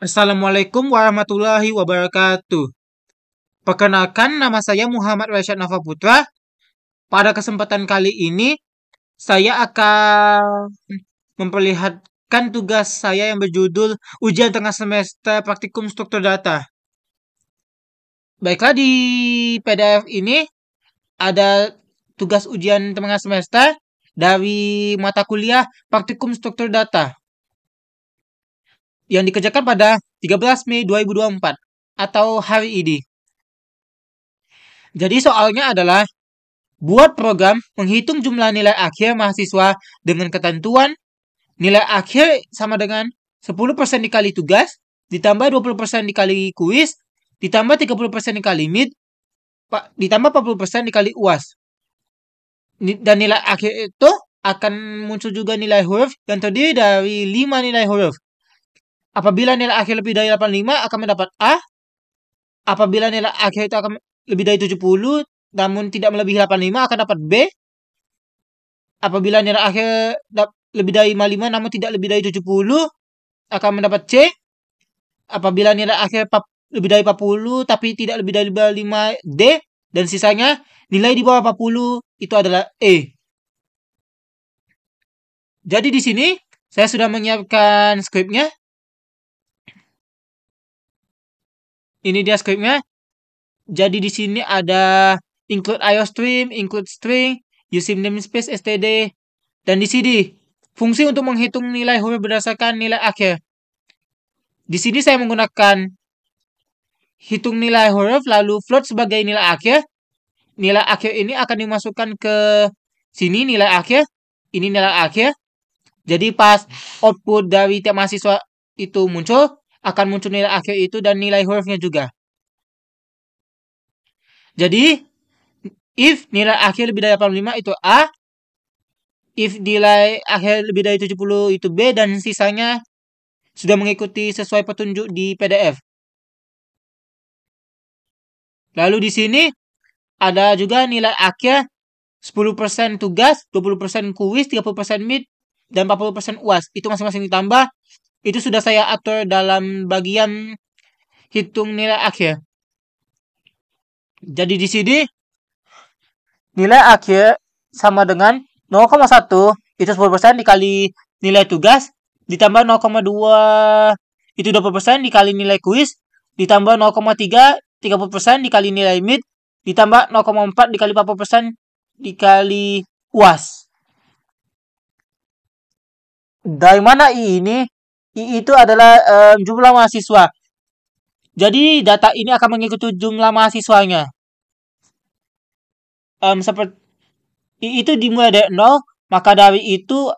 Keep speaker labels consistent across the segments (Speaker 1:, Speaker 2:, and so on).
Speaker 1: Assalamualaikum warahmatullahi wabarakatuh. Perkenalkan, nama saya Muhammad Rashad Nafa Putra. Pada kesempatan kali ini, saya akan memperlihatkan tugas saya yang berjudul Ujian Tengah Semester Praktikum Struktur Data. Baiklah, di PDF ini ada tugas ujian tengah semester dari mata kuliah Praktikum Struktur Data yang dikerjakan pada 13 Mei 2024 atau hari ini. Jadi soalnya adalah buat program menghitung jumlah nilai akhir mahasiswa dengan ketentuan nilai akhir sama dengan 10% dikali tugas, ditambah 20% dikali kuis, ditambah 30% dikali mid, ditambah 40% dikali UAS. Dan nilai akhir itu akan muncul juga nilai huruf yang terdiri dari 5 nilai huruf. Apabila nilai akhir lebih dari 85 akan mendapat A. Apabila nilai akhir itu akan lebih dari 70 namun tidak melebihi 85 akan dapat B. Apabila nilai akhir lebih dari 55 namun tidak lebih dari 70 akan mendapat C. Apabila nilai akhir lebih dari 40 tapi tidak lebih dari 5 D. Dan sisanya nilai di bawah 40 itu adalah E. Jadi di sini saya sudah menyiapkan skripnya. Ini dia skripnya. Jadi di sini ada include IOStream, include string, using namespace std, dan di sini fungsi untuk menghitung nilai huruf berdasarkan nilai akhir. Di sini saya menggunakan hitung nilai huruf lalu float sebagai nilai akhir. Nilai akhir ini akan dimasukkan ke sini nilai akhir. Ini nilai akhir. Jadi pas output dari tiap mahasiswa itu muncul, akan muncul nilai akhir itu dan nilai hurufnya juga. Jadi if nilai akhir lebih dari 85 itu A, if nilai akhir lebih dari 70 itu B, dan sisanya sudah mengikuti sesuai petunjuk di PDF. Lalu di sini ada juga nilai akhir 10% tugas, 20% kuis, 30% mid, dan 40% UAS. Itu masing-masing ditambah. Itu sudah saya atur dalam bagian hitung nilai akhir. Jadi di sini nilai akhir sama dengan 0,1 itu 10% dikali nilai tugas, ditambah 0,2 itu 20% dikali nilai kuis, ditambah 0,3 30% dikali nilai mid, ditambah 0,4 dikali 40% dikali UAS. Dari mana I ini? I itu adalah jumlah mahasiswa. Jadi data ini akan mengikuti jumlah mahasiswanya. Seperti I itu dimulai dari 0, maka dari itu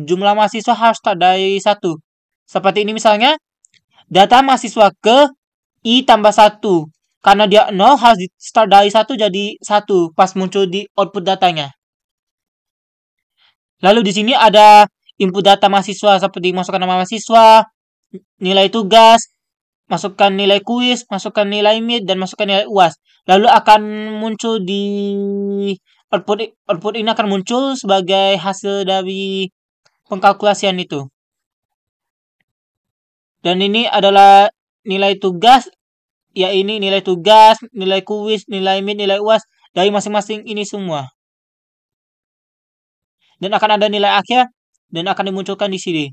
Speaker 1: jumlah mahasiswa harus start dari 1. Seperti ini misalnya, data mahasiswa ke I tambah 1. Karena dia 0 harus start dari 1 jadi 1 pas muncul di output datanya. Lalu di sini ada input data mahasiswa seperti masukkan nama mahasiswa, nilai tugas, masukkan nilai kuis, masukkan nilai mid, dan masukkan nilai UAS. Lalu akan muncul di output ini akan muncul sebagai hasil dari pengkalkulasian itu. Dan ini adalah nilai tugas, ya ini nilai tugas, nilai kuis, nilai mid, nilai UAS dari masing-masing ini semua. Dan akan ada nilai akhir dan akan dimunculkan di sini.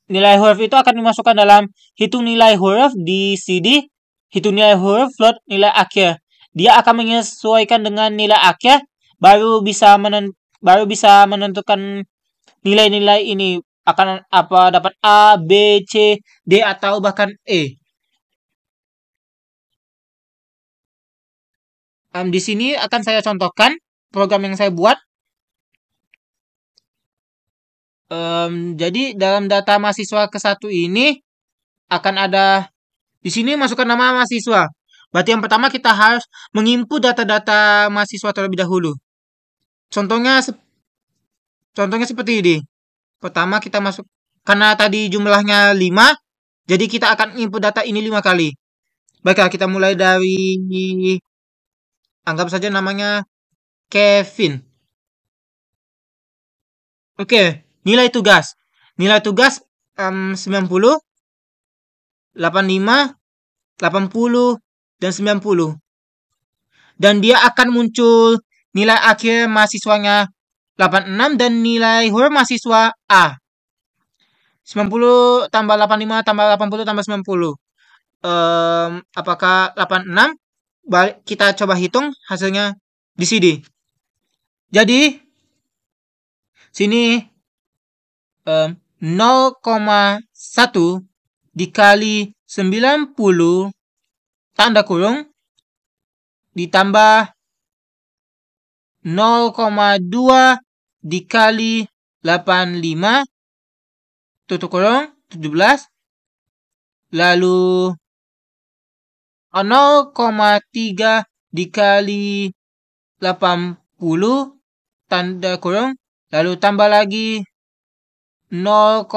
Speaker 1: Nilai huruf itu akan dimasukkan dalam hitung nilai huruf di CD, hitung nilai huruf float nilai akhir. Dia akan menyesuaikan dengan nilai akhir, baru bisa menentukan nilai-nilai ini akan dapat A, B, C, D atau bahkan E. Di sini akan saya contohkan program yang saya buat. Jadi dalam data mahasiswa ke-1 ini akan ada di sini masukkan nama mahasiswa. Berarti yang pertama kita harus menginput data-data mahasiswa terlebih dahulu. Contohnya seperti ini. Pertama kita masuk, karena tadi jumlahnya 5, jadi kita akan input data ini 5 kali. Baiklah, kita mulai dari, anggap saja namanya Kevin. Oke, nilai tugas. nilai tugas 90, 85, 80, dan 90. Dan dia akan muncul nilai akhir mahasiswanya 86 dan nilai huruf mahasiswa A. 90 tambah 85 tambah 80 tambah 90. Apakah 86? Kita coba hitung hasilnya di sini. Jadi sini 0,1 dikali 90 tanda kurung ditambah 0,2 dikali 85 tutup kurung 17, lalu 0,3 dikali 80 tanda kurung, lalu tambah lagi 0,4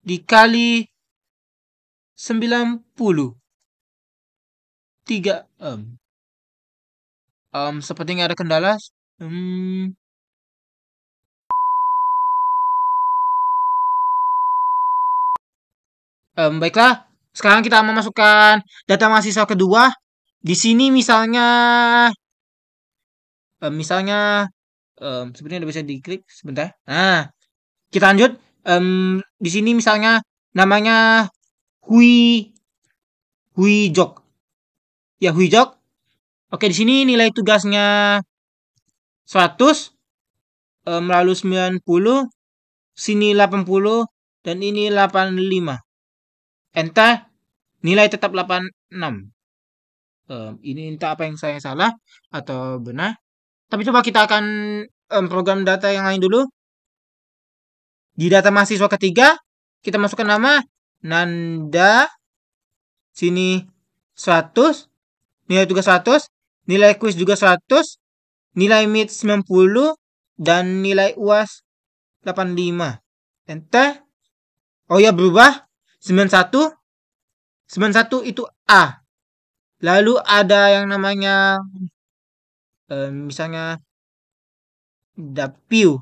Speaker 1: dikali 90. 3 sepertinya ada kendala. Baiklah, sekarang kita memasukkan data mahasiswa kedua. Di sini misalnya sebenarnya udah bisa diklik sebentar. Nah, kita lanjut. Di sini misalnya namanya Hui Jok. Ya, Hui Jok. Oke, di sini nilai tugasnya 100, lalu 90, sini 80, dan ini 85. Enter, nilai tetap 86. Ini entah apa yang saya salah atau benar. Tapi coba kita akan program data yang lain dulu. Di data mahasiswa ketiga, kita masukkan nama Nanda. Sini 100, nilai tugas 100, nilai kuis juga 100, nilai mid 90, dan nilai UAS 85. Enter. Oh ya, berubah. 91. 91 itu A. Lalu ada yang namanya misalnya Dapiu.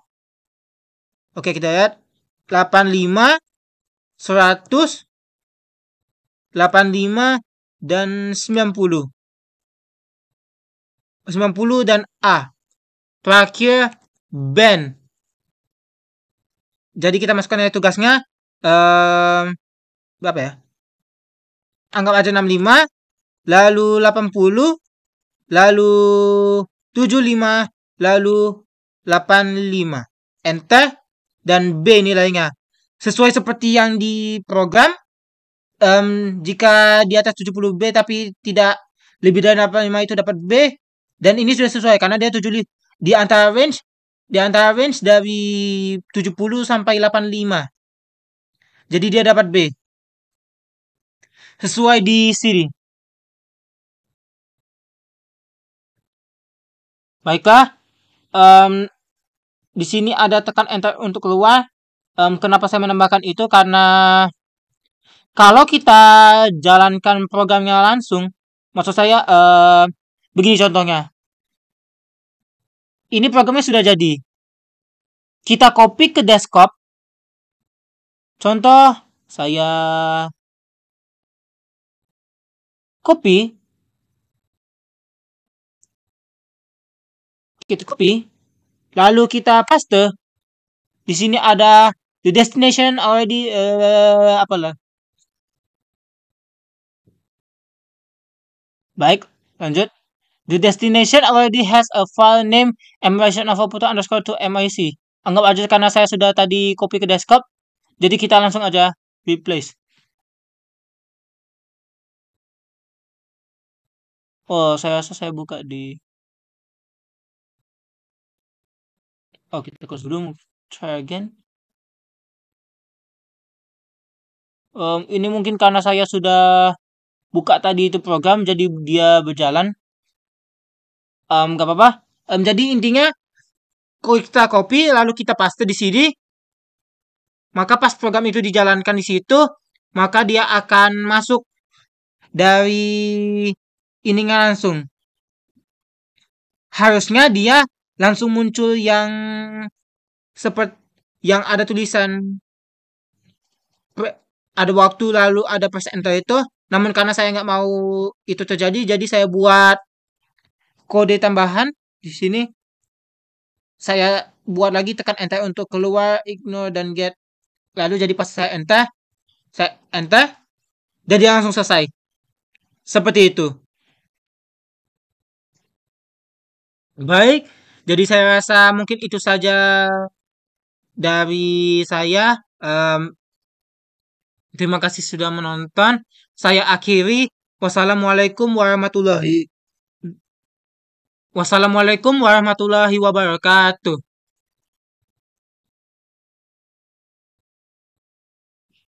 Speaker 1: Oke, kita lihat 85, 100, 85, dan 90. 90 dan A. Terakhir Ben. Jadi kita masukkan nilai tugasnya berapa ya? Anggap aja 65, lalu 80, lalu 75, lalu 85. Enter, dan B nilainya. Sesuai seperti yang di program, jika di atas 70B tapi tidak lebih dari 85 itu dapat B. Dan ini sudah sesuai karena dia 75 di antara range dari 70 sampai 85. Jadi dia dapat B. Sesuai di sini. Baiklah. Di sini ada tekan enter untuk keluar. Kenapa saya menambahkan itu? Karena kalau kita jalankan programnya langsung, maksud saya begini contohnya. Ini programnya sudah jadi. Kita copy ke desktop. Contoh, saya copy. Kita copy. Lalu kita paste. Di sini ada the destination already apalah. Baik, lanjut. The destination already has a file name emulation of photo underscore to MIC. Anggap aja karena saya sudah tadi copy ke desktop, jadi kita langsung aja replace. Oh, saya rasa saya buka di. Oh, kita close dulu. Try again. Ini mungkin karena saya sudah buka tadi itu program, jadi dia berjalan. Gak apa-apa. Jadi intinya kita copy lalu kita paste di sini. Maka pas program itu dijalankan di situ, maka dia akan masuk dari ininya langsung. Harusnya dia langsung muncul yang seperti yang ada tulisan ada waktu lalu ada press enter itu, namun karena saya nggak mau itu terjadi, jadi saya buat kode tambahan di sini. Saya buat lagi tekan enter untuk keluar, ignore dan get. Lalu jadi pas saya enter, jadi langsung selesai. Seperti itu. Baik, jadi saya rasa mungkin itu saja dari saya. Terima kasih sudah menonton. Saya akhiri. Wassalamualaikum warahmatullahi wabarakatuh.